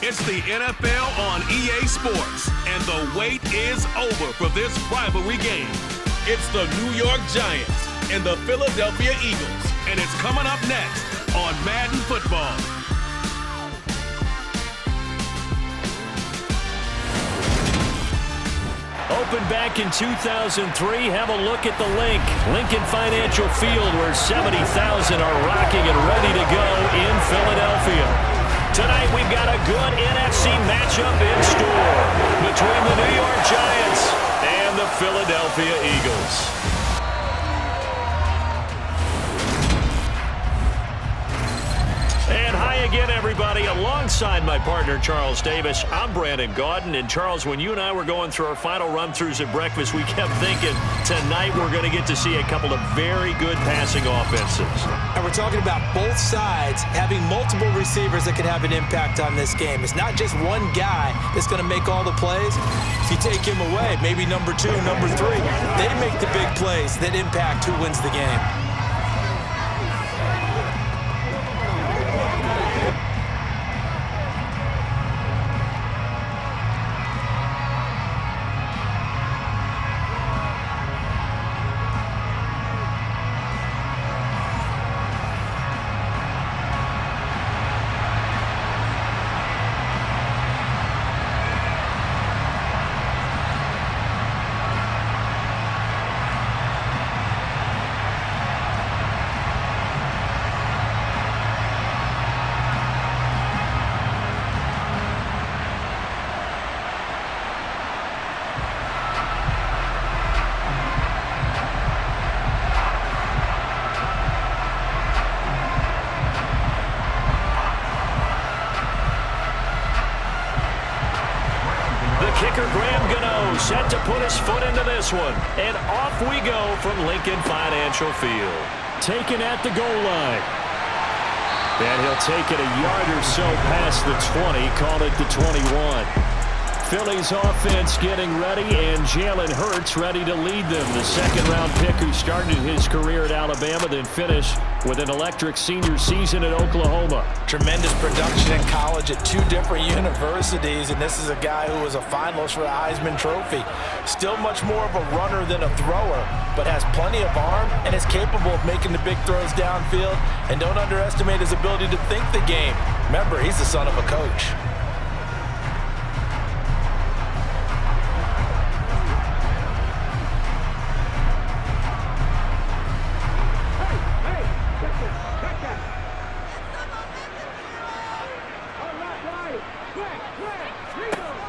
It's the NFL on EA Sports, and the wait is over for this rivalry game. It's the New York Giants and the Philadelphia Eagles, and it's coming up next on Madden Football. Opened back in 2003, have a look at the Lincoln Financial Field, where 70,000 are rocking and ready to go in Philadelphia. Tonight we've got a good NFC matchup in store between the New York Giants and the Philadelphia Eagles. And hi again, everybody. Alongside my partner, Charles Davis, I'm Brandon Gaudin. And Charles, when you and I were going through our final run-throughs at breakfast, we kept thinking tonight we're going to get to see a couple of very good passing offenses. And we're talking about both sides having multiple receivers that can have an impact on this game. It's not just one guy that's going to make all the plays. If you take him away, maybe number 2, number 3, they make the big plays that impact who wins the game. Set to put his foot into this one. And off we go from Lincoln Financial Field. Taken at the goal line. And he'll take it a yard or so past the 20. Call it the 21. Philly's offense getting ready, and Jalen Hurts ready to lead them. The second-round pick who started his career at Alabama, then finished with an electric senior season at Oklahoma. Tremendous production in college at 2 different universities, and this is a guy who was a finalist for the Heisman Trophy. Still much more of a runner than a thrower, but has plenty of arm and is capable of making the big throws downfield. And don't underestimate his ability to think the game. Remember, he's the son of a coach.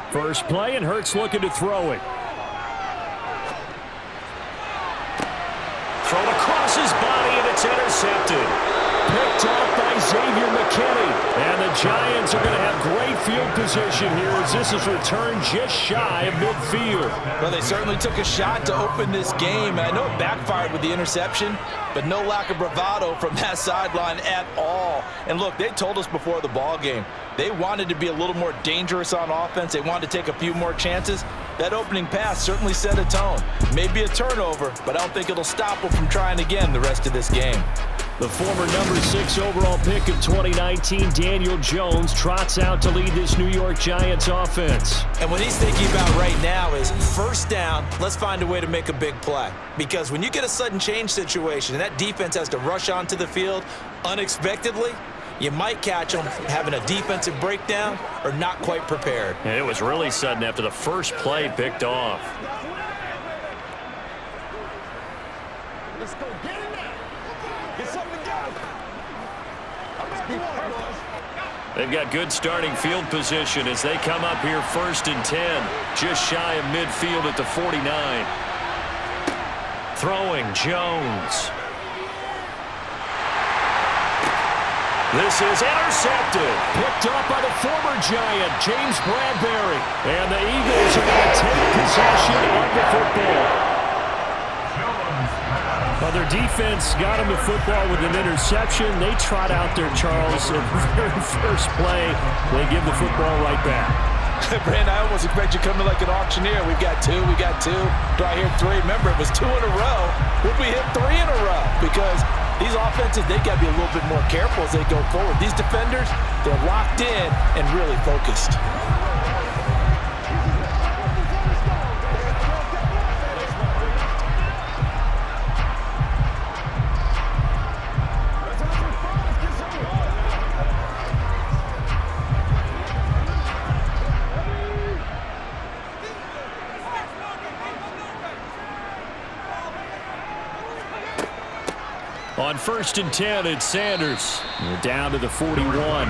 First play, and Hurts looking to throw it. Thrown across his body, and it's intercepted. Picked off by Xavier McKinney. And the Giants are going to have great field position here as this is returned just shy of midfield. Well, they certainly took a shot to open this game. And I know it backfired with the interception, but no lack of bravado from that sideline at all. And look, they told us before the ball game, they wanted to be a little more dangerous on offense. They wanted to take a few more chances. That opening pass certainly set a tone. Maybe a turnover, but I don't think it'll stop them from trying again the rest of this game. The former number 6 overall pick of 2019, Daniel Jones, trots out to lead this New York Giants offense. And what he's thinking about right now is first down, let's find a way to make a big play. Because when you get a sudden change situation and that defense has to rush onto the field unexpectedly, you might catch them having a defensive breakdown or not quite prepared. And it was really sudden after the first play picked off. Let's go get it now. Get something done. They've got good starting field position as they come up here 1st and 10, just shy of midfield at the 49. Throwing Jones. This is intercepted. Picked up by the former Giant, James Bradbury. And the Eagles are going to take possession of the football. Well, their defense got them the football with an interception. They trot out there, Charles, in the very first play. They give the football right back. Brand, I almost expect you coming like an auctioneer. We've got 2, we got 2. Do I hear 3? Remember, it was 2 in a row. Would we hit 3 in a row? Because These offenses, they got to be a little bit more careful as they go forward. These defenders, they're locked in and really focused. On 1st and 10, it's Sanders. They're down to the 41.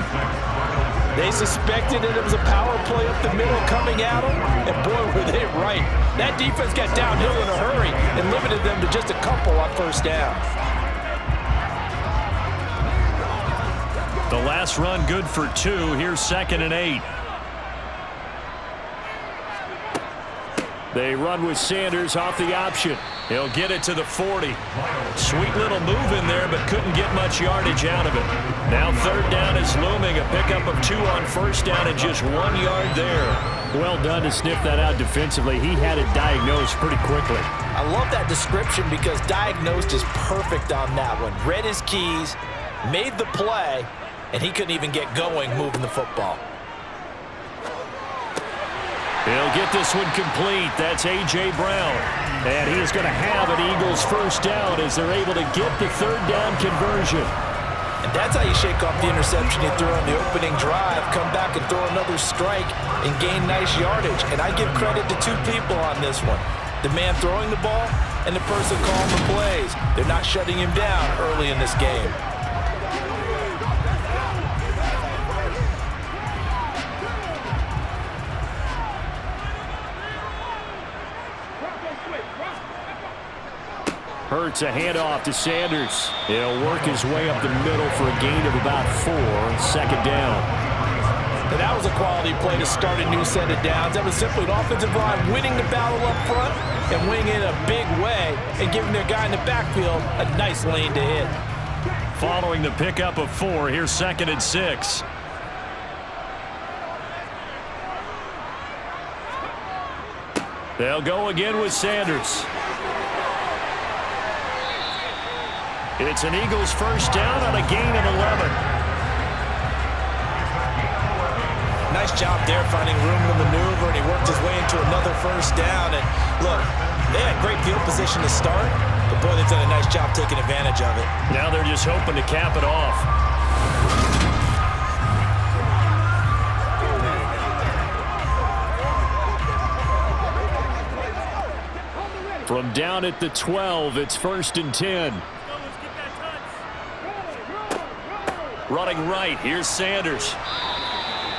They suspected that it was a power play up the middle coming at them, and boy, were they right. That defense got downhill in a hurry and limited them to just a couple on 1st down. The last run good for 2. Here's 2nd and 8. They run with Sanders off the option. He'll get it to the 40. Sweet little move in there, but couldn't get much yardage out of it. Now 3rd down is looming. A pickup of 2 on 1st down and just 1 yard there. Well done to sniff that out defensively. He had it diagnosed pretty quickly. I love that description because diagnosed is perfect on that one. Read his keys, made the play, and he couldn't even get going moving the football. He'll get this one complete. That's A.J. Brown. And he is going to have an Eagles 1st down as they're able to get the 3rd down conversion. And that's how you shake off the interception you threw on the opening drive, come back and throw another strike and gain nice yardage. And I give credit to 2 people on this one. The man throwing the ball and the person calling the plays. They're not shutting him down early in this game. Hurts a handoff to Sanders. He'll work his way up the middle for a gain of about 4. 2nd down. And that was a quality play to start a new set of downs. That was simply an offensive line winning the battle up front and winning in a big way and giving their guy in the backfield a nice lane to hit. Following the pickup of 4, here's 2nd and 6. They'll go again with Sanders. It's an Eagles 1st down on a gain of 11. Nice job there finding room to maneuver, and he worked his way into another 1st down. And look, they had great field position to start, but boy, they've done a nice job taking advantage of it. Now they're just hoping to cap it off. From down at the 12, it's 1st and 10. Running right, here's Sanders.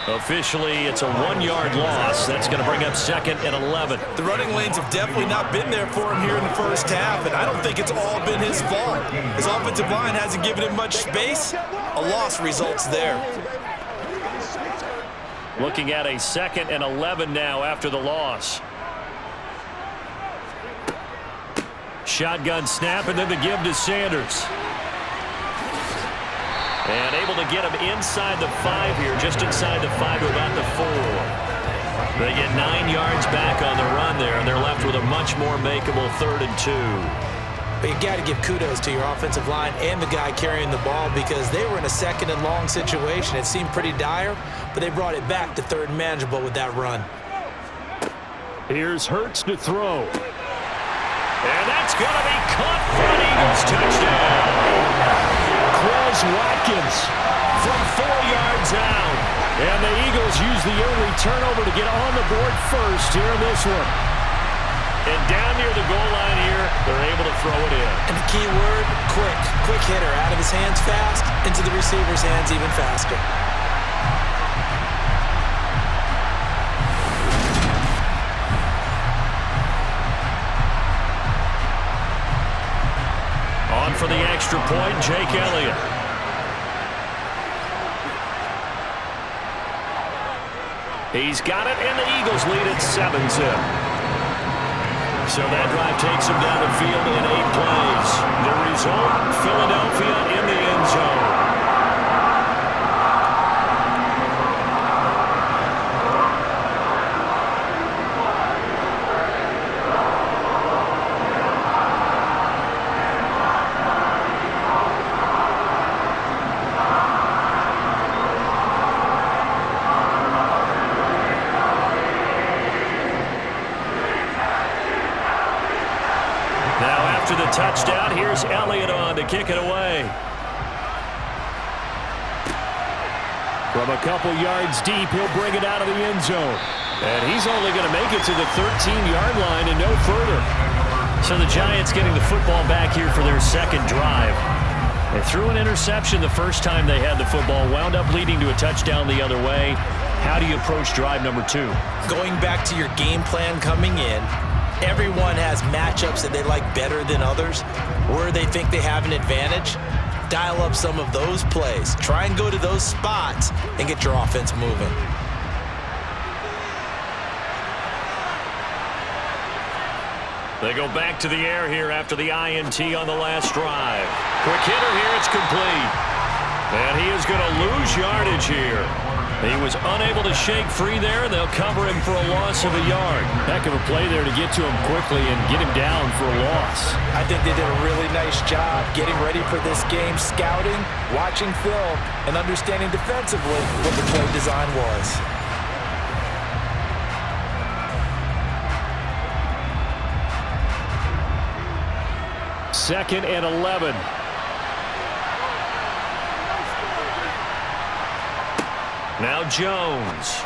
Officially, it's a 1-yard loss. That's going to bring up 2nd and 11. The running lanes have definitely not been there for him here in the 1st half, and I don't think it's all been his fault. His offensive line hasn't given him much space. A loss results there. Looking at a 2nd and 11 now after the loss. Shotgun snap, and then the give to Sanders. And able to get him inside the 5 here, just inside the 5 to about the 4. They get 9 yards back on the run there, and they're left with a much more makeable 3rd and 2. But you got to give kudos to your offensive line and the guy carrying the ball because they were in a 2nd and long situation. It seemed pretty dire, but they brought it back to 3rd and manageable with that run. Here's Hurts to throw. And that's going to be caught for an Eagles touchdown. Quez Watkins from 4 yards out. And the Eagles use the early turnover to get on the board first here in this one. And down near the goal line here, they're able to throw it in. And the key word, quick. Quick hitter. Out of his hands fast, into the receiver's hands even faster. On for the extra point, Jake Elliott. He's got it, and the Eagles lead at 7-zip. So that drive takes him down the field in 8 plays. The result, Philadelphia in the end zone. touchdown. Here's Elliott on to kick it away. From a couple yards deep, he'll bring it out of the end zone. And he's only going to make it to the 13-yard line and no further. So the Giants getting the football back here for their second drive. They threw an interception the first time they had the football, wound up leading to a touchdown the other way. How do you approach drive number 2? Going back to your game plan coming in, everyone has matchups that they like better than others, where they think they have an advantage. Dial up some of those plays. Try and go to those spots and get your offense moving. They go back to the air here after the INT on the last drive. Quick hitter here, it's complete. And he is going to lose yardage here. He was unable to shake free there, and they'll cover him for a loss of a yard. Heck of a play there to get to him quickly and get him down for a loss. I think they did a really nice job getting ready for this game, scouting, watching film, and understanding defensively what the play design was. Second and 11. Now Jones.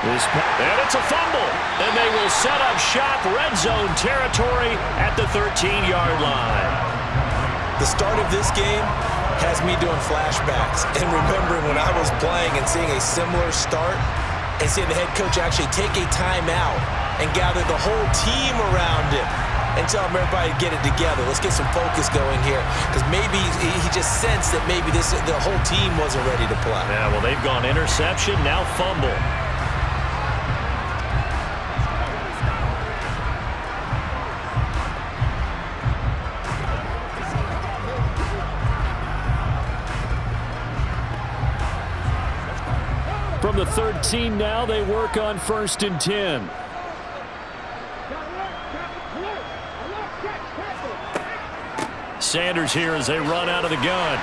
And it's a fumble. And they will set up shop, red zone territory at the 13-yard line. The start of this game has me doing flashbacks and remembering when I was playing and seeing a similar start and seeing the head coach actually take a timeout and gather the whole team around him and tell everybody to get it together. Let's get some focus going here, because maybe he just sensed that maybe the whole team wasn't ready to play. Yeah, well, they've gone interception, now fumble. From the 13 now, they work on 1st and 10. Sanders here as they run out of the gun.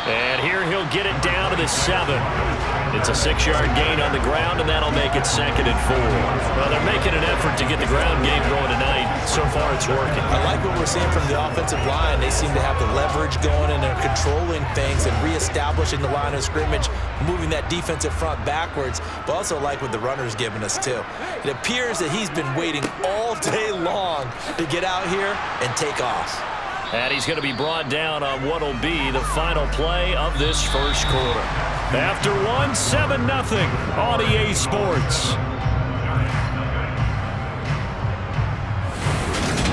And here he'll get it down to the 7. It's a 6-yard gain on the ground, and that'll make it 2nd and 4. Well, they're making an effort to get the ground game going tonight. So far, it's working. I like what we're seeing from the offensive line. They seem to have the leverage going, and they're controlling things and reestablishing the line of scrimmage, moving that defensive front backwards, but also like what the runner's giving us, too. It appears that he's been waiting all day long to get out here and take off. And he's going to be brought down on what will be the final play of this first quarter. After 7-0 on EA Sports.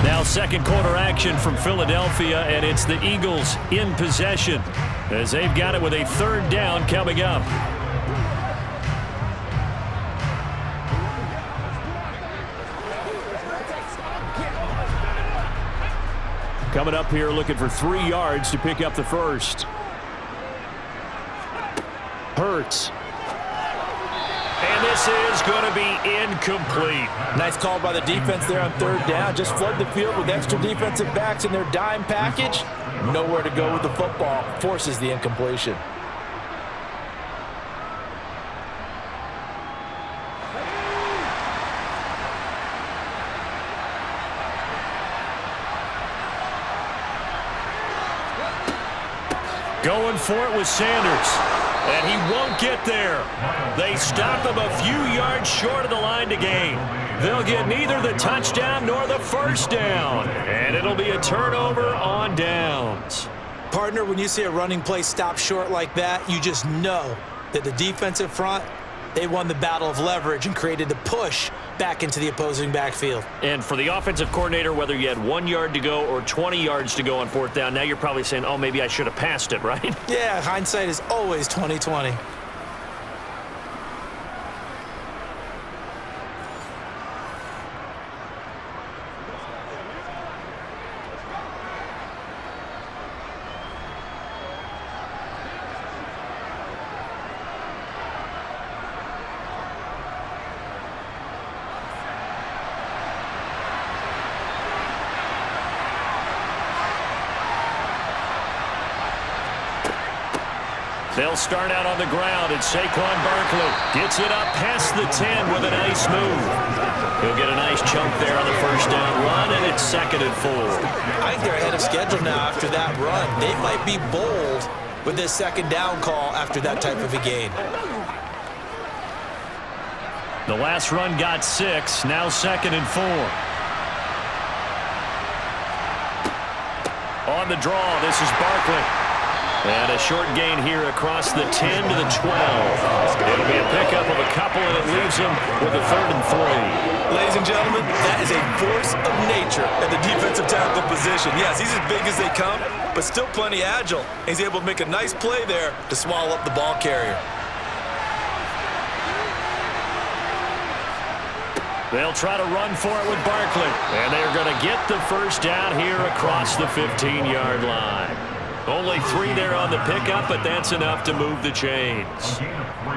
Now second quarter action from Philadelphia, and it's the Eagles in possession as they've got it with a 3rd down coming up. Coming up here looking for 3 yards to pick up the first. Hurts. And this is going to be incomplete. Nice call by the defense there on 3rd down. Just flood the field with extra defensive backs in their dime package. Nowhere to go with the football. Forces the incompletion. Going for it with Sanders. And he won't get there. They stop him a few yards short of the line to gain. They'll get neither the touchdown nor the first down. And it'll be a turnover on downs. Partner, when you see a running play stop short like that, you just know that the defensive front, they won the battle of leverage and created the push back into the opposing backfield. And for the offensive coordinator, whether you had 1 yard to go or 20 yards to go on 4th down, now you're probably saying, oh, maybe I should have passed it, right? Yeah, hindsight is always 20/20. They'll start out on the ground, and Saquon Barkley gets it up past the 10 with a nice move. He'll get a nice chunk there on the first down run, and it's 2nd and 4. I think they're ahead of schedule now after that run. They might be bold with this 2nd down call after that type of a gain. The last run got 6, now 2nd and 4. On the draw, this is Barkley. And a short gain here across the 10 to the 12. It'll be a pickup of a couple, and it leaves him with a 3rd and 3. Ladies and gentlemen, that is a force of nature at the defensive tackle position. Yes, he's as big as they come, but still plenty agile. He's able to make a nice play there to swallow up the ball carrier. They'll try to run for it with Barkley. And they're going to get the first down here across the 15-yard line. Only 3 there on the pickup, but that's enough to move the chains.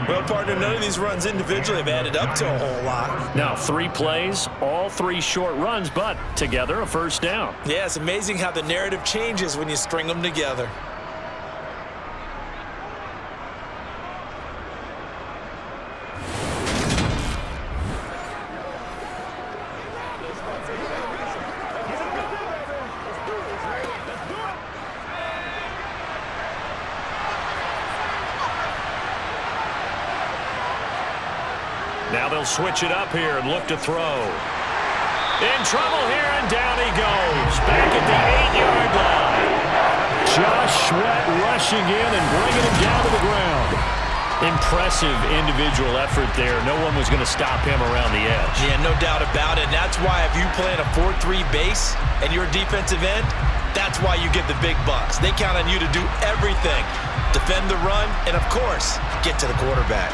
Well, partner, none of these runs individually have added up to a whole lot. Now, 3 plays, all 3 short runs, but together a first down. Yeah, it's amazing how the narrative changes when you string them together. Now they'll switch it up here and look to throw. In trouble here, and down he goes. Back at the 8-yard line. Josh Sweat rushing in and bringing him down to the ground. Impressive individual effort there. No one was going to stop him around the edge. Yeah, no doubt about it. And that's why if you play in a 4-3 base and you're a defensive end, that's why you get the big bucks. They count on you to do everything. Defend the run and, of course, get to the quarterback.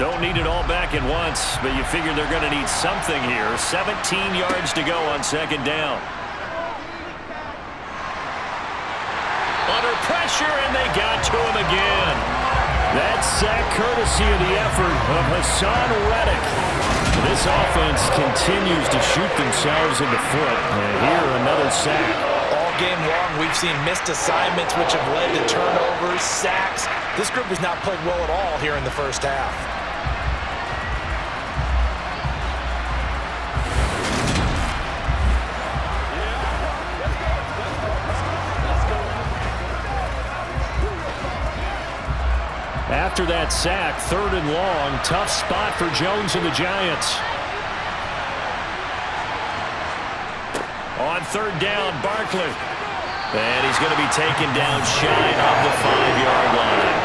Don't need it all back at once, but you figure they're going to need something here. 17 yards to go on 2nd down. Under pressure, and they got to him again. That sack courtesy of the effort of Hassan Reddick. This offense continues to shoot themselves in the foot. And here, another sack. All game long, we've seen missed assignments, which have led to turnovers, sacks. This group has not played well at all here in the first half. After that sack, 3rd and long, tough spot for Jones and the Giants. On 3rd down, Barkley. And he's going to be taken down shy of the 5-yard line.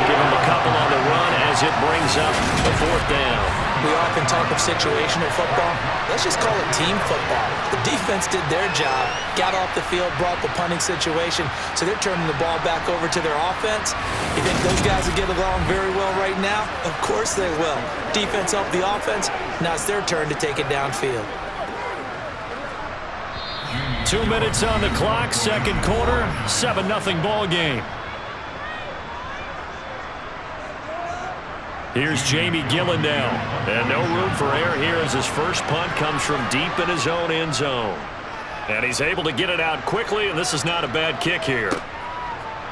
Give him a couple on the run as it brings up the 4th down. We often talk of situational football. Let's just call it team football. The defense did their job, got off the field, brought the punting situation, so they're turning the ball back over to their offense. You think those guys will get along very well right now? Of course they will. Defense helped the offense. Now it's their turn to take it downfield. 2 minutes on the clock, 2nd quarter, 7-0 ball game. Here's Jamie Gillandale. And no room for error here as his first punt comes from deep in his own end zone. And he's able to get it out quickly, and this is not a bad kick here.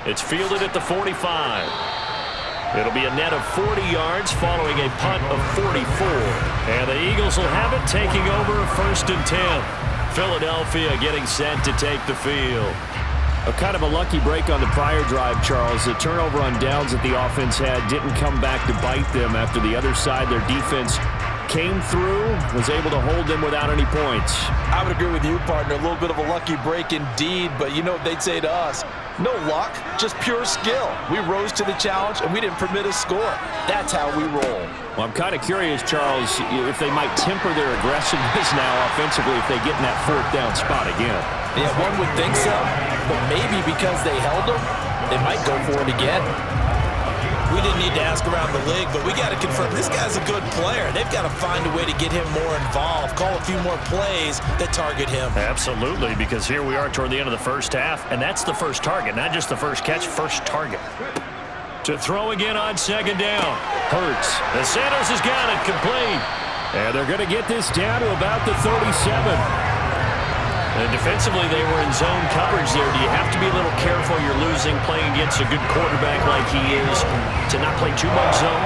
It's fielded at the 45. It'll be a net of 40 yards following a punt of 44. And the Eagles will have it, taking over 1st and 10. Philadelphia getting set to take the field. A kind of a lucky break on the prior drive, Charles. The turnover on downs that the offense had didn't come back to bite them after the other side. Their defense came through, was able to hold them without any points. I would agree with you, partner. A little bit of a lucky break indeed, but you know what they'd say to us? No luck, just pure skill. We rose to the challenge, and we didn't permit a score. That's how we roll. Well, I'm kind of curious, Charles, if they might temper their aggressiveness now offensively if they get in that 4th down spot again. Yeah, one would think so, but maybe because they held them, they might go for it again. We didn't need to ask around the league, but we got to confirm this guy's a good player. They've got to find a way to get him more involved, call a few more plays that target him. Absolutely, because here we are toward the end of the first half, and that's the first target, not just the first catch, first target. To throw again on 2nd down. Hurts. And Sanders has got it complete. And they're going to get this down to about the 37. And defensively, they were in zone coverage there. Do you have to be a little careful? You're losing playing against a good quarterback like he is to not play too much zone?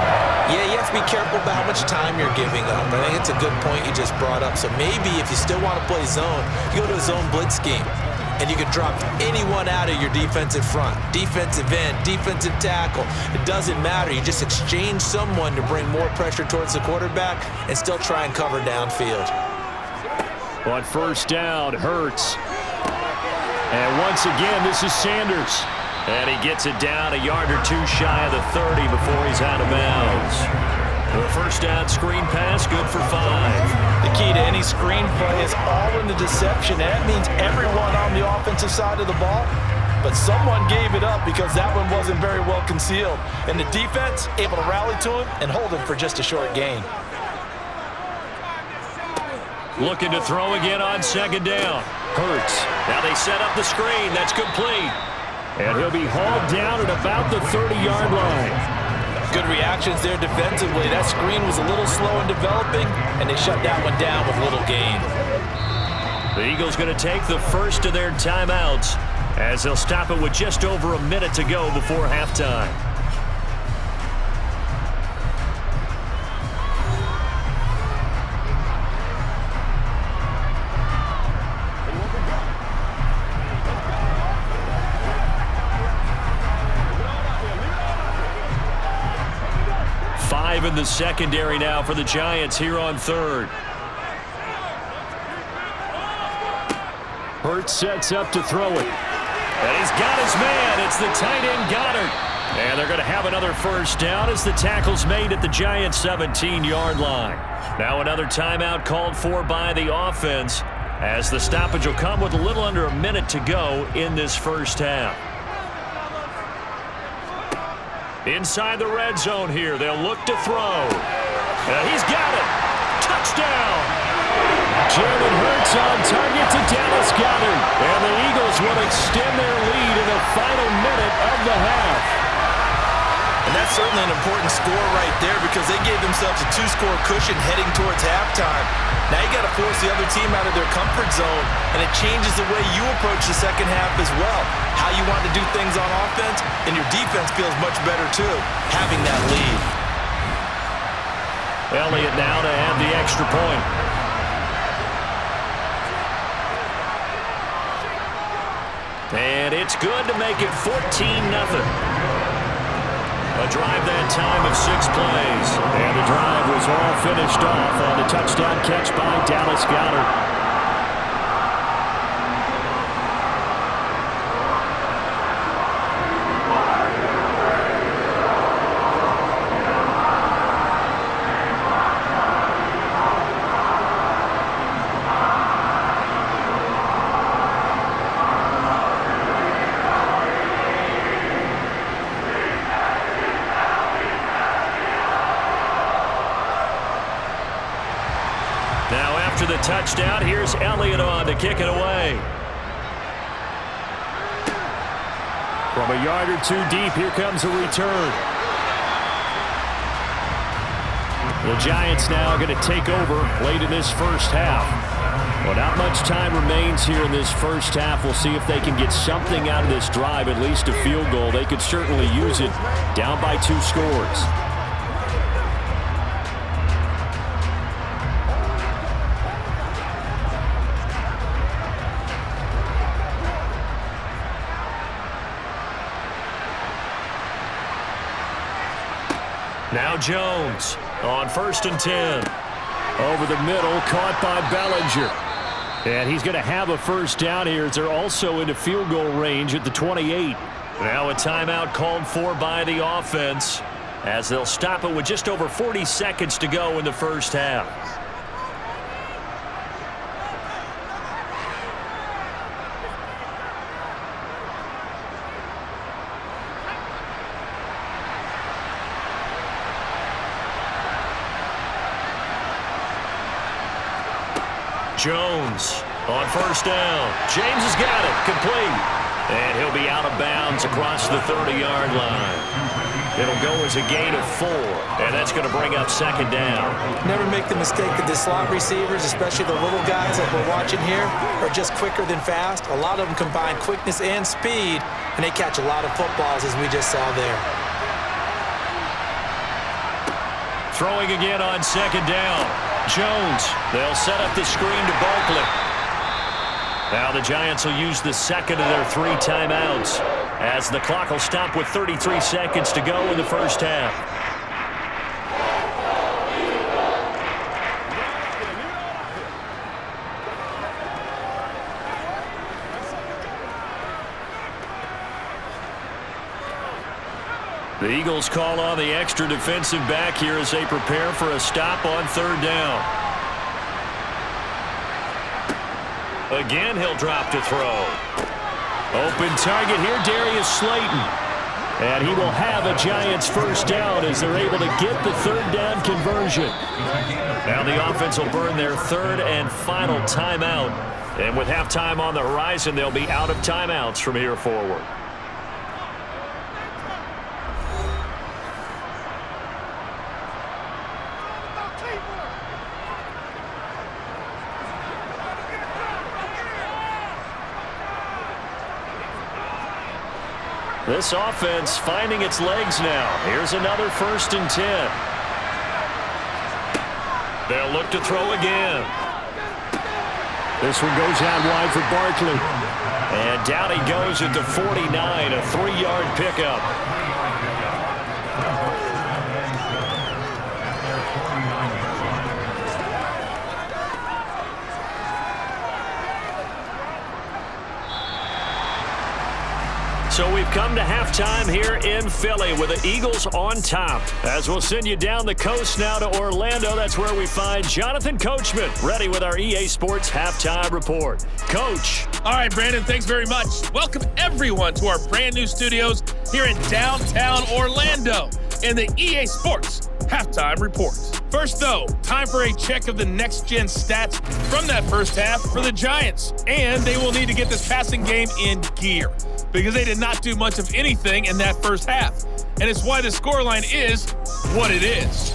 Yeah, you have to be careful about how much time you're giving up. I think it's a good point you just brought up. So maybe if you still want to play zone, you go to a zone blitz scheme. And you can drop anyone out of your defensive front. Defensive end, defensive tackle. It doesn't matter. You just exchange someone to bring more pressure towards the quarterback and still try and cover downfield. On first down, Hurts. And once again, this is Sanders. And he gets it down a yard or two shy of the 30 before he's out of bounds. The first down screen pass, good for 5. The key to any screen play is all in the deception. That means everyone on the offensive side of the ball, but someone gave it up because that one wasn't very well concealed. And the defense able to rally to him and hold him for just a short gain. Looking to throw again on second down. Hurts. Now they set up the screen. That's complete. And he'll be hauled down at about the 30-yard line. Good reactions there defensively. That screen was a little slow in developing, and they shut that one down with little gain. The Eagles going to take the first of their timeouts as they'll stop it with just over a minute to go before halftime. In the secondary now for the Giants here on third. Hurts sets up to throw it. And he's got his man. It's the tight end Goddard. And they're going to have another first down as the tackle's made at the Giants' 17-yard line. Now another timeout called for by the offense as the stoppage will come with a little under a minute to go in this first half. Inside the red zone here, they'll look to throw. He's got it. Touchdown. Jalen Hurts on target to Dallas Goedert. And the Eagles will extend their lead in the final minute of the half. And that's certainly an important score right there because they gave themselves a 2-score cushion heading towards halftime. Now you got to force the other team out of their comfort zone, and it changes the way you approach the second half as well. How you want to do things on offense, and your defense feels much better too, having that lead. Elliott now to add the extra point. And it's good to make it 14-0. A drive that time of 6 plays. And the drive was all finished off on the touchdown catch by Dallas Goedert. The touchdown. Here's Elliott on to kick it away. From a yard or two deep, here comes a return. The Giants now going to take over late in this first half. Well, not much time remains here in this first half. We'll see if they can get something out of this drive, at least a field goal. They could certainly use it down by 2 scores. Now Jones on 1st and 10. Over the middle, caught by Bellinger. And he's going to have a first down here as they're also into field goal range at the 28. Now a timeout called for by the offense as they'll stop it with just over 40 seconds to go in the first half. Jones on 1st down. James has got it. Complete. And he'll be out of bounds across the 30-yard line. It'll go as a gain of 4, and that's going to bring up second down. Never make the mistake that the slot receivers, especially the little guys that we're watching here, are just quicker than fast. A lot of them combine quickness and speed, and they catch a lot of footballs, as we just saw there. Throwing again on second down. Jones, they'll set up the screen to Barkley. Now the Giants will use the second of their 3 timeouts, as the clock will stop with 33 seconds to go in the first half. The Eagles call on the extra defensive back here as they prepare for a stop on third down. Again, he'll drop to throw. Open target here, Darius Slayton. And he will have a Giants first down as they're able to get the third down conversion. Now the offense will burn their third and final timeout. And with halftime on the horizon, they'll be out of timeouts from here forward. This offense finding its legs now. Here's another 1st and 10. They'll look to throw again. This one goes out wide for Barkley. And down he goes at the 49, a 3-yard pickup. So we've come to halftime here in Philly with the Eagles on top. As we'll send you down the coast now to Orlando, that's where we find Jonathan Coachman, ready with our EA Sports Halftime Report. Coach. All right, Brandon, thanks very much. Welcome, everyone, to our brand new studios here in downtown Orlando in the EA Sports Halftime Report. First, though, time for a check of the next-gen stats from that first half for the Giants. And they will need to get this passing game in gear, because they did not do much of anything in that first half. And it's why the scoreline is what it is.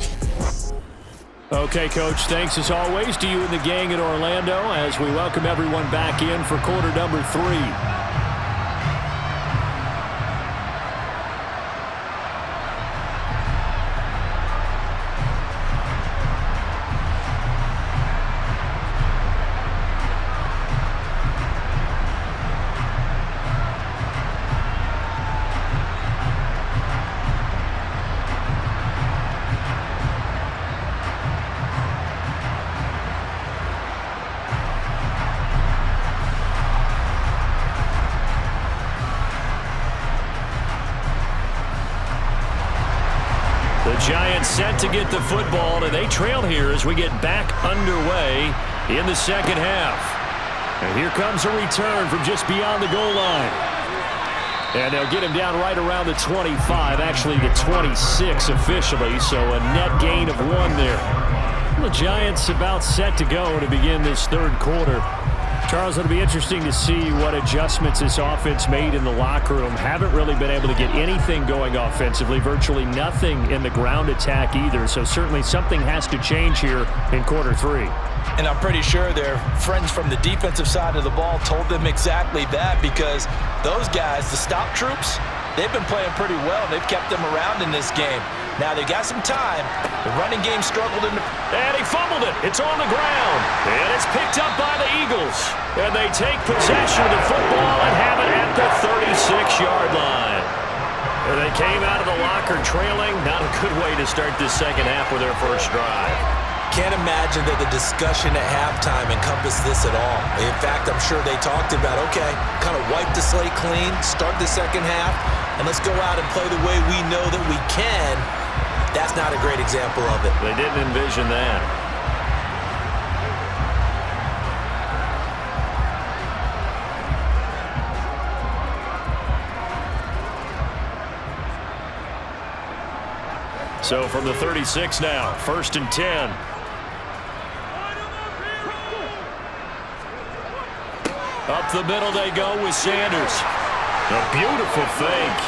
Okay, Coach, thanks as always to you and the gang in Orlando as we welcome everyone back in for quarter number 3. Giants set to get the football, and they trail here as we get back underway in the second half. And here comes a return from just beyond the goal line. And they'll get him down right around the 25, actually the 26 officially, so a net gain of 1 there. The Giants about set to go to begin this third quarter. Charles, it'll be interesting to see what adjustments this offense made in the locker room. Haven't really been able to get anything going offensively, virtually nothing in the ground attack either. So certainly something has to change here in quarter 3. And I'm pretty sure their friends from the defensive side of the ball told them exactly that, because those guys, the stop troops, they've been playing pretty well. They've kept them around in this game. Now they got some time. The running game struggled in the... And he fumbled it. It's on the ground. And it's picked up by the Eagles. And they take possession of the football and have it at the 36-yard line. And they came out of the locker trailing. Not a good way to start this second half with their first drive. Can't imagine that the discussion at halftime encompassed this at all. In fact, I'm sure they talked about, okay, kind of wipe the slate clean, start the second half, and let's go out and play the way we know that we can. That's not a great example of it. They didn't envision that. So from the 36 now, 1st and 10. Up the middle they go with Sanders. A beautiful fake.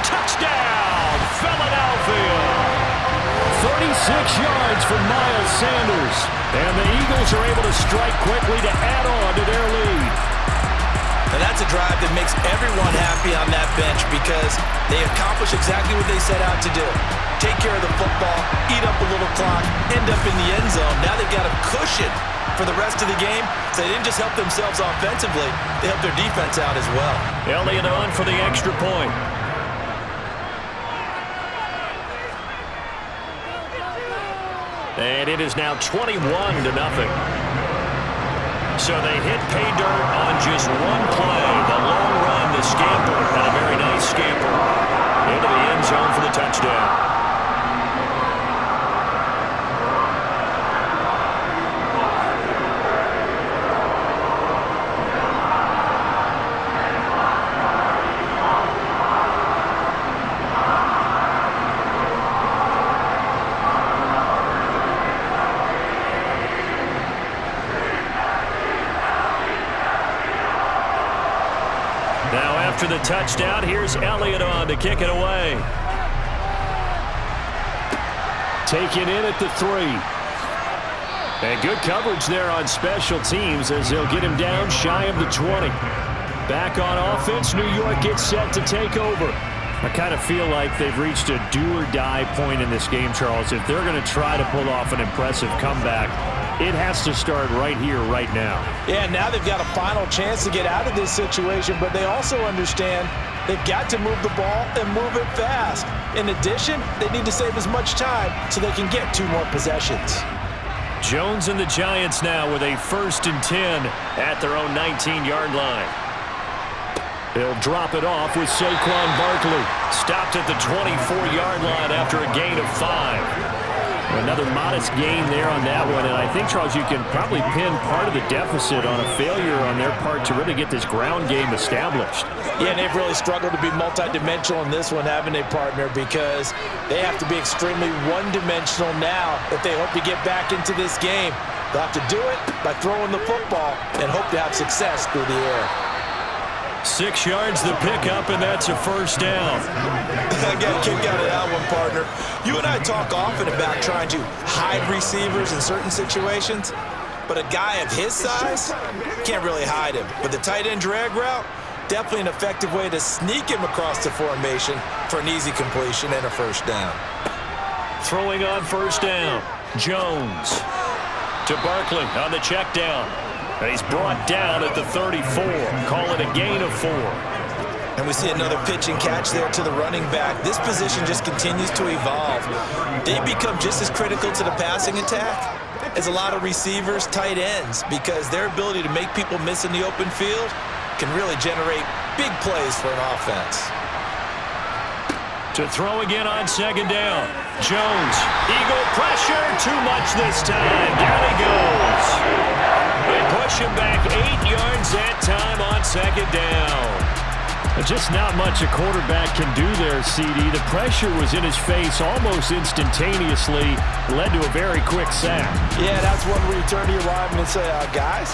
Touchdown! yards for Miles Sanders. And the Eagles are able to strike quickly to add on to their lead. And that's a drive that makes everyone happy on that bench because they accomplish exactly what they set out to do. Take care of the football, eat up a little clock, end up in the end zone. Now they've got a cushion for the rest of the game. So they didn't just help themselves offensively, they helped their defense out as well. Elliott on for the extra point. And it is now 21-0. So they hit pay dirt on just one play. The long run, the scamper, and a very nice scamper into the end zone for the touchdown. After the touchdown, here's Elliott on to kick it away. Taken in at the 3. And good coverage there on special teams as they'll get him down shy of the 20. Back on offense, New York gets set to take over. I kind of feel like they've reached a do-or-die point in this game, Charles. If they're going to try to pull off an impressive comeback, it has to start right here, right now. Yeah, now they've got a final chance to get out of this situation, but they also understand they've got to move the ball and move it fast. In addition, they need to save as much time so they can get 2 more possessions. Jones and the Giants now with a 1st and 10 at their own 19-yard line. They'll drop it off with Saquon Barkley. Stopped at the 24-yard line after a gain of 5. Another modest gain there on that one, and I think, Charles, you can probably pin part of the deficit on a failure on their part to really get this ground game established. Yeah, and they've really struggled to be multidimensional in this one, haven't they, partner, because they have to be extremely one-dimensional now if they hope to get back into this game. They'll have to do it by throwing the football and hope to have success through the air. 6 yards the pickup, and that's a 1st down. I got a kick out of that one, partner. You and I talk often about trying to hide receivers in certain situations, but a guy of his size can't really hide him. But the tight end drag route, definitely an effective way to sneak him across the formation for an easy completion and a 1st down. Throwing on 1st down, Jones to Barkley on the check down. And he's brought down at the 34. Call it a gain of 4. And we see another pitch and catch there to the running back. This position just continues to evolve. They become just as critical to the passing attack as a lot of receivers, tight ends, because their ability to make people miss in the open field can really generate big plays for an offense. To throw again on 2nd down. Jones, Eagle pressure, too much this time. Down he goes. They push him back 8 yards that time on 2nd down. Just not much a quarterback can do there, CD. The pressure was in his face almost instantaneously, led to a very quick sack. Yeah, that's one where you turn to your lineman and say, guys,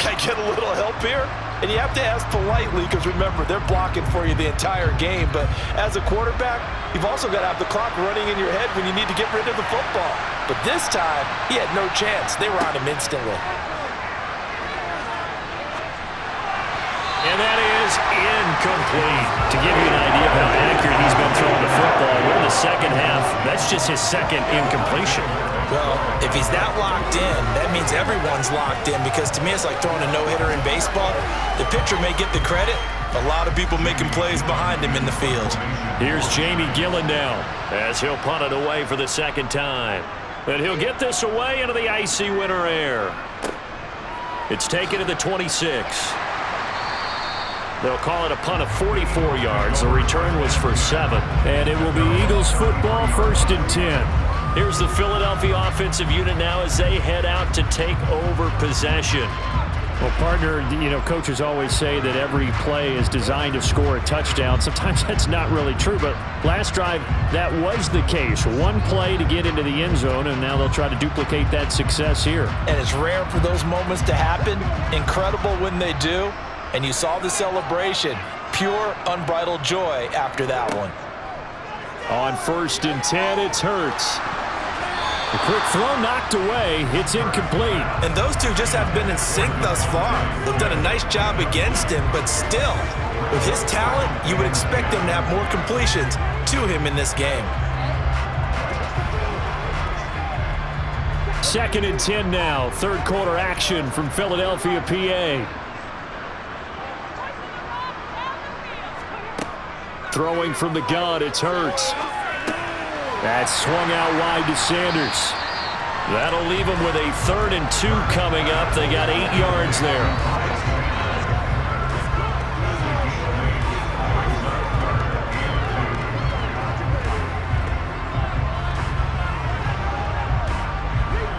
can I get a little help here? And you have to ask politely because, remember, they're blocking for you the entire game. But as a quarterback, you've also got to have the clock running in your head when you need to get rid of the football. But this time, he had no chance. They were on him instantly. And that is incomplete. To give you an idea of how accurate he's been throwing the football, we're in the 2nd half. That's just his 2nd incompletion. Well, if he's that locked in, that means everyone's locked in, because to me it's like throwing a no-hitter in baseball. The pitcher may get the credit. A lot of people making plays behind him in the field. Here's Jamie Gillen now as he'll punt it away for the 2nd time. And he'll get this away into the icy winter air. It's taken to the 26. They'll call it a punt of 44 yards. The return was for 7. And it will be Eagles football, 1st and 10. Here's the Philadelphia offensive unit now as they head out to take over possession. Well, partner, you know, coaches always say that every play is designed to score a touchdown. Sometimes that's not really true, but last drive, that was the case. One play to get into the end zone, and now they'll try to duplicate that success here. And it's rare for those moments to happen. Incredible when they do. And you saw the celebration. Pure, unbridled joy after that one. On 1st and 10, it's Hurts. The quick throw knocked away. It's incomplete. And those two just haven't been in sync thus far. They've done a nice job against him, but still, with his talent, you would expect him to have more completions to him in this game. 2nd and 10 now. Third quarter action from Philadelphia, PA. Throwing from the gun, it's Hurts. That's swung out wide to Sanders. That'll leave them with a 3rd and 2 coming up. They got 8 yards there.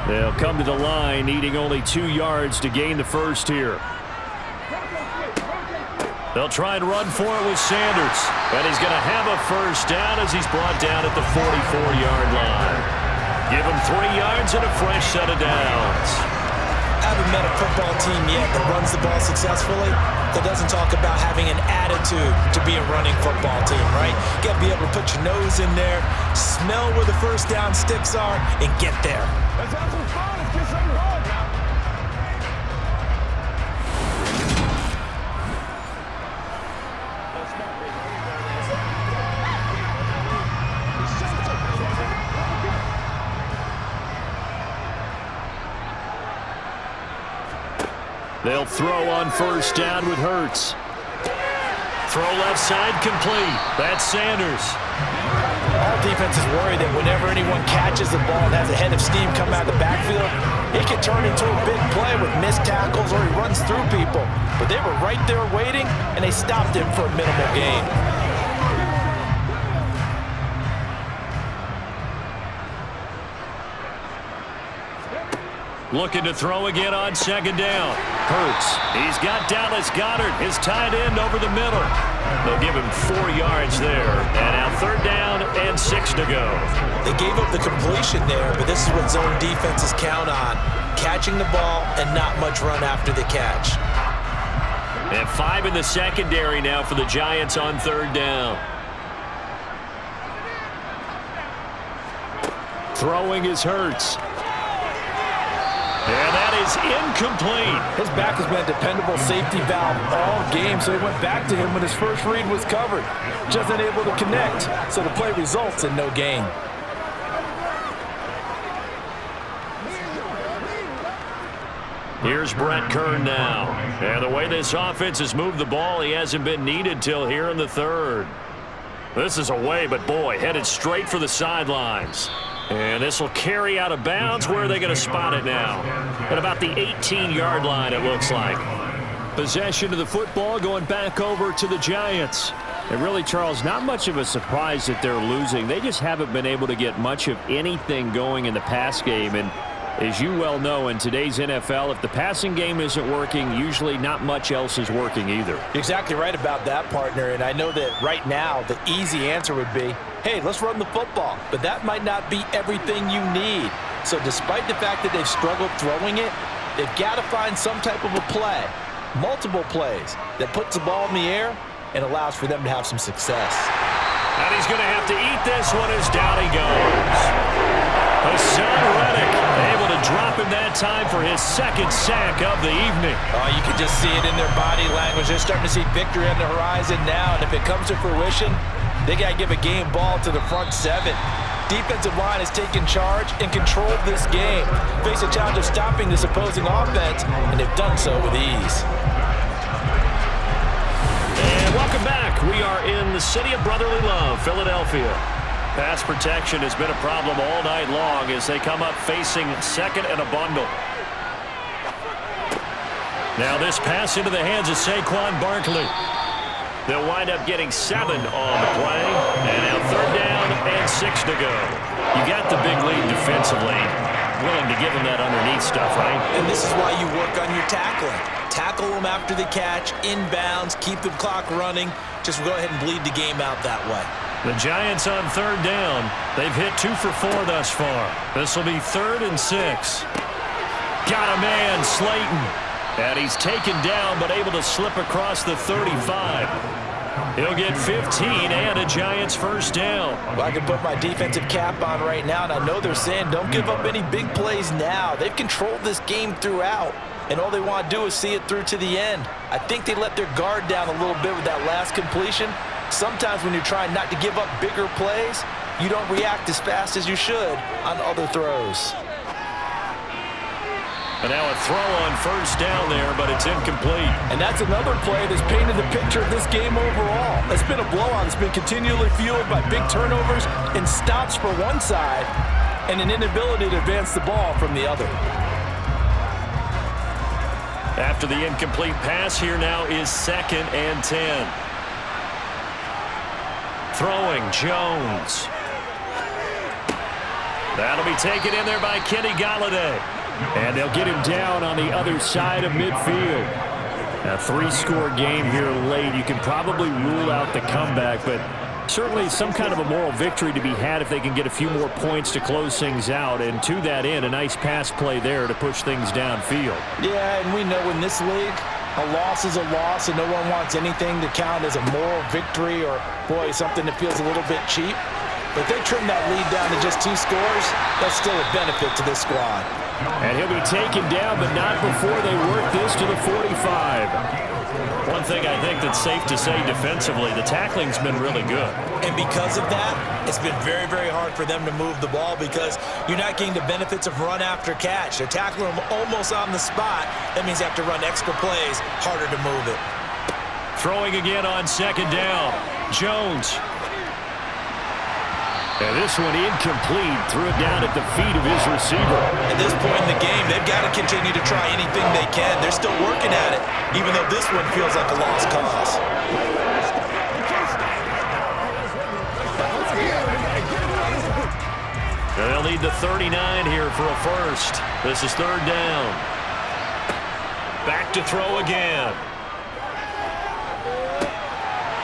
They'll come to the line, needing only 2 yards to gain the first here. They'll try and run for it with Sanders. And he's going to have a first down as he's brought down at the 44-yard line. Give him 3 yards and a fresh set of downs. I haven't met a football team yet that runs the ball successfully that doesn't talk about having an attitude to be a running football team, right? You got to be able to put your nose in there, smell where the first down sticks are, and get there. Let's have some fun. Let's get something going now. They'll throw on first down with Hurts. Throw left side complete. That's Sanders. All defenses worry that whenever anyone catches the ball and has a head of steam come out of the backfield, it can turn into a big play with missed tackles or he runs through people. But they were right there waiting, and they stopped him for a minimal gain. Looking to throw again on 2nd down. Hurts. He's got Dallas Goedert, his tight end, over the middle. They'll give him 4 yards there. And now 3rd down and 6 to go. They gave up the completion there, but this is what zone defenses count on. Catching the ball and not much run after the catch. And 5 in the secondary now for the Giants on 3rd down. Throwing is Hurts. And that is incomplete. His back has been a dependable safety valve all game, so he went back to him when his first read was covered. Just unable to connect, so the play results in no gain. Here's Brett Kern now. And the way this offense has moved the ball, he hasn't been needed till here in the 3rd. This is away, but boy, headed straight for the sidelines. And this will carry out of bounds. Where are they going to spot it now? At about the 18-yard line, it looks like. Possession of the football going back over to the Giants. And really, Charles, not much of a surprise that they're losing. They just haven't been able to get much of anything going in the pass game. And as you well know, in today's NFL, if the passing game isn't working, usually not much else is working either. You're exactly right about that, partner. And I know that right now the easy answer would be, hey, let's run the football. But that might not be everything you need. So despite the fact that they've struggled throwing it, they've got to find some type of a play, multiple plays, that puts the ball in the air and allows for them to have some success. And he's going to have to eat this one as down he goes. Hassan Reddick able to drop him that time for his 2nd sack of the evening. Oh, you can just see it in their body language. They're starting to see victory on the horizon now, and if it comes to fruition, they got to give a game ball to the front 7. Defensive line has taken charge and controlled this game. Face a challenge of stopping this opposing offense, and they've done so with ease. And welcome back. We are in the city of brotherly love, Philadelphia. Pass protection has been a problem all night long as they come up facing 2nd and a bundle. Now this pass into the hands of Saquon Barkley. They'll wind up getting 7 on the play. And now 3rd down and 6 to go. You got the big lead defensively. Willing to give them that underneath stuff, right? And this is why you work on your tackling. Tackle them after the catch, inbounds, keep the clock running. Just go ahead and bleed the game out that way. The Giants on 3rd down. They've hit 2 for 4 thus far. This will be 3rd and 6. Got a man, Slayton. And he's taken down but able to slip across the 35. He'll get 15 and a Giants first down. Well, I can put my defensive cap on right now, and I know they're saying don't give up any big plays now. They've controlled this game throughout, and all they want to do is see it through to the end. I think they let their guard down a little bit with that last completion. Sometimes when you're trying not to give up bigger plays, you don't react as fast as you should on other throws. And now a throw on first down there, but it's incomplete. And that's another play that's painted the picture of this game overall. It's been a blowout. It's been continually fueled by big turnovers and stops for one side and an inability to advance the ball from the other. After the incomplete pass, here now is 2nd and 10. Throwing, Jones. That'll be taken in there by Kenny Golladay. And they'll get him down on the other side of midfield. A 3-score game here late. You can probably rule out the comeback, but certainly some kind of a moral victory to be had if they can get a few more points to close things out. And to that end, a nice pass play there to push things downfield. Yeah, and we know in this league, a loss is a loss, and no one wants anything to count as a moral victory or, boy, something that feels a little bit cheap. But if they trim that lead down to just 2 scores, that's still a benefit to this squad. And he'll be taken down, but not before they work this to the 45. One thing I think that's safe to say defensively, the tackling's been really good. And because of that, it's been very, very hard for them to move the ball because you're not getting the benefits of run after catch. They're tackling them almost on the spot. That means they have to run extra plays, harder to move it. Throwing again on 2nd down. Jones. And this one incomplete. Threw it down at the feet of his receiver. At this point in the game, they've got to continue to try anything they can. They're still working at it, even though this one feels like a lost cause. They'll need the 39 here for a first. This is 3rd down. Back to throw again.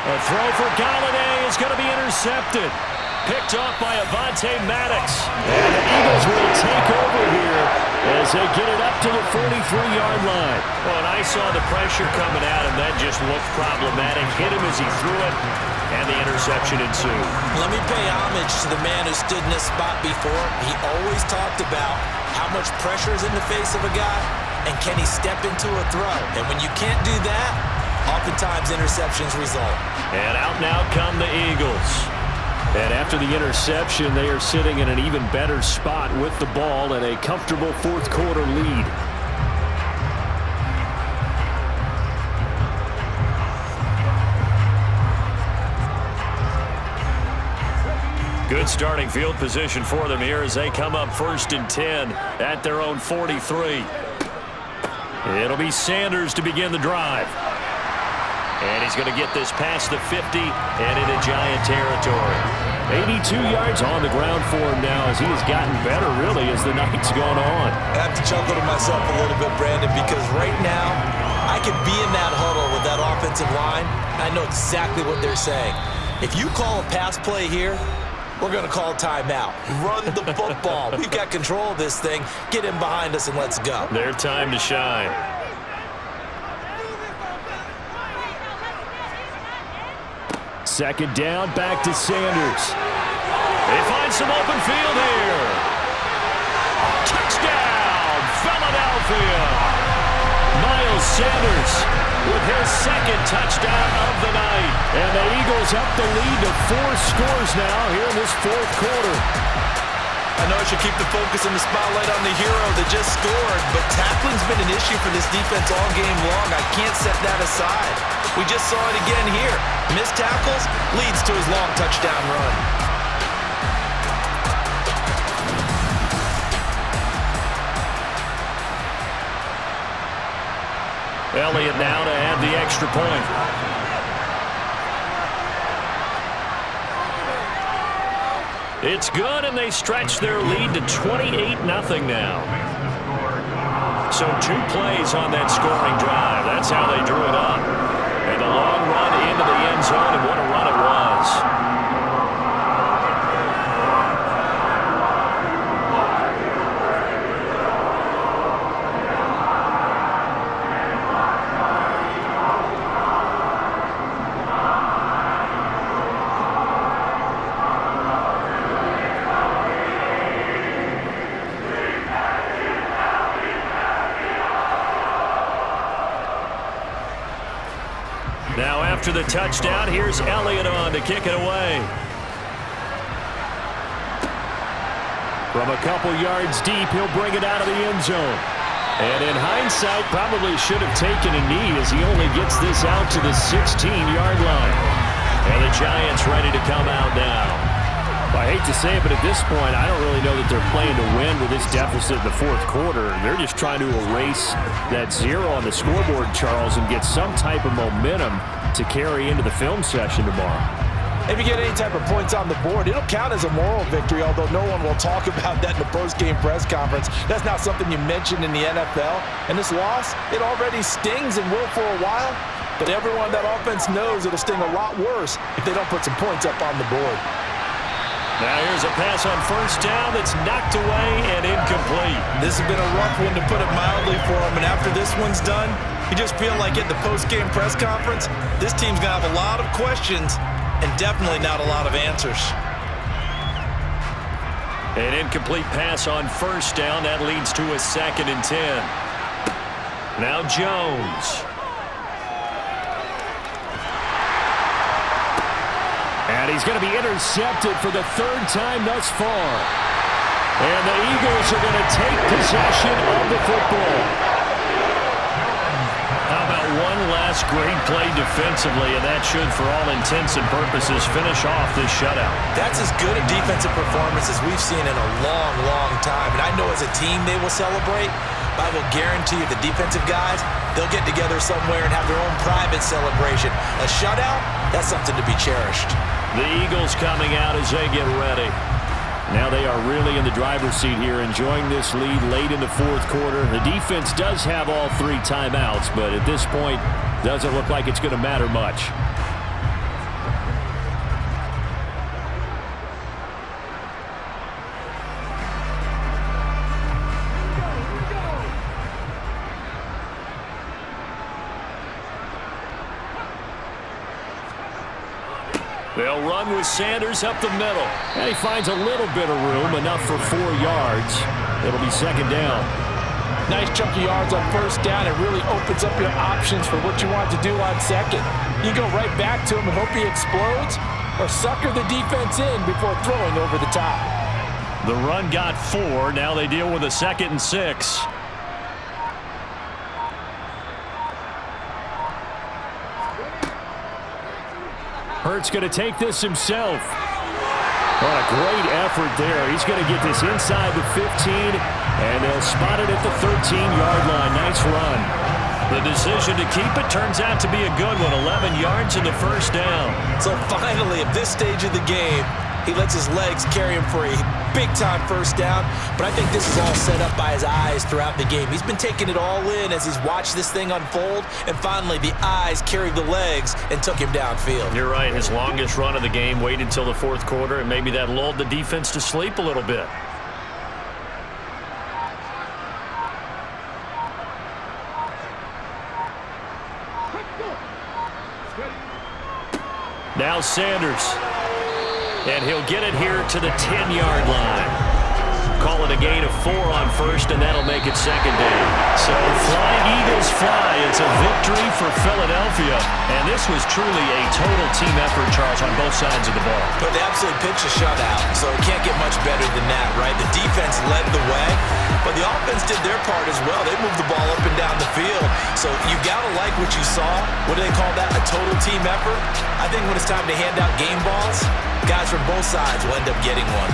A throw for Golladay is going to be intercepted. Picked off by Avonte Maddox. And the Eagles will take over here as they get it up to the 43-yard line. Well, and I saw the pressure coming at him. That just looked problematic. Hit him as he threw it, and the interception ensued. Let me pay homage to the man who stood in this spot before. He always talked about how much pressure is in the face of a guy, and can he step into a throw. And when you can't do that, oftentimes interceptions result. And out now come the Eagles. And after the interception, they are sitting in an even better spot with the ball and a comfortable 4th quarter lead. Good starting field position for them here as they come up 1st and 10 at their own 43. It'll be Sanders to begin the drive. And he's going to get this past the 50 and into Giant territory. 82 yards on the ground for him now as he has gotten better, really, as the night's gone on. I have to chuckle to myself a little bit, Brandon, because right now I could be in that huddle with that offensive line. I know exactly what they're saying. If you call a pass play here, we're going to call a timeout. Run the football. We've got control of this thing. Get in behind us and let's go. Their time to shine. Second down, back to Sanders. They find some open field here. Touchdown, Philadelphia. Miles Sanders with his 2nd touchdown of the night. And the Eagles up the lead to 4 scores now here in this 4th quarter. I know I should keep the focus and the spotlight on the hero that just scored, but tackling's been an issue for this defense all game long. I can't set that aside. We just saw it again here. Missed tackles leads to his long touchdown run. Elliott now to add the extra point. It's good, and they stretch their lead to 28-0 now. So 2 plays on that scoring drive. That's how they drew it up. And a long run into the end zone, and what a run it was. after the touchdown. Here's Elliott on to kick it away. From a couple yards deep, he'll bring it out of the end zone. And in hindsight, probably should have taken a knee as he only gets this out to the 16-yard line. And the Giants ready to come out now. I hate to say it, but at this point, I don't really know that they're playing to win with this deficit in the fourth quarter. They're just trying to erase that zero on the scoreboard, Charles, and get some type of momentum to carry into the film session tomorrow. If you get any type of points on the board, it'll count as a moral victory, although no one will talk about that in the post-game press conference. That's not something you mentioned in the NFL. And this loss, it already stings and will for a while, but everyone on that offense knows it'll sting a lot worse if they don't put some points up on the board. Now here's a pass on first down that's knocked away and incomplete. This has been a rough one, to put it mildly, for him. And after this one's done, you just feel like at the post-game press conference, this team's going to have a lot of questions and definitely not a lot of answers. An incomplete pass on first down. That leads to a 2nd and 10. Now Jones. And he's going to be intercepted for the 3rd time thus far. And the Eagles are going to take possession of the football. How about one last great play defensively, and that should, for all intents and purposes, finish off this shutout. That's as good a defensive performance as we've seen in a long, long time. And I know as a team they will celebrate, but I will guarantee you the defensive guys, they'll get together somewhere and have their own private celebration. A shutout, that's something to be cherished. The Eagles coming out as they get ready. Now they are really in the driver's seat here, enjoying this lead late in the fourth quarter. The defense does have all 3 timeouts, but at this point, doesn't look like it's going to matter much. They'll run with Sanders up the middle. And he finds a little bit of room, enough for 4 yards. It'll be 2nd down. Nice chunky yards on first down. It really opens up your options for what you want to do on second. You go right back to him and hope he explodes, or sucker the defense in before throwing over the top. The run got 4. Now they deal with a 2nd and 6. Hurts going to take this himself. What a great effort there. He's going to get this inside the 15, and they'll spot it at the 13-yard line. Nice run. The decision to keep it turns out to be a good one. 11 yards in the first down. So finally, at this stage of the game, he lets his legs carry him for a big-time first down. But I think this is all set up by his eyes throughout the game. He's been taking it all in as he's watched this thing unfold. And finally, the eyes carried the legs and took him downfield. You're right. His longest run of the game waited until the fourth quarter, and maybe that lulled the defense to sleep a little bit. Now Sanders. And he'll get it here to the 10-yard line. Call it a gain of 4 on first, and that'll make it 2nd down. So flying Eagles fly. It's a victory for Philadelphia. And this was truly a total team effort, Charles, on both sides of the ball. But they absolutely pitched a shutout, so it can't get much better than that, right? The defense led the way, but the offense did their part as well. They moved the ball up and down the field. So you got to like what you saw. What do they call that? A total team effort? I think when it's time to hand out game balls, guys from both sides will end up getting one.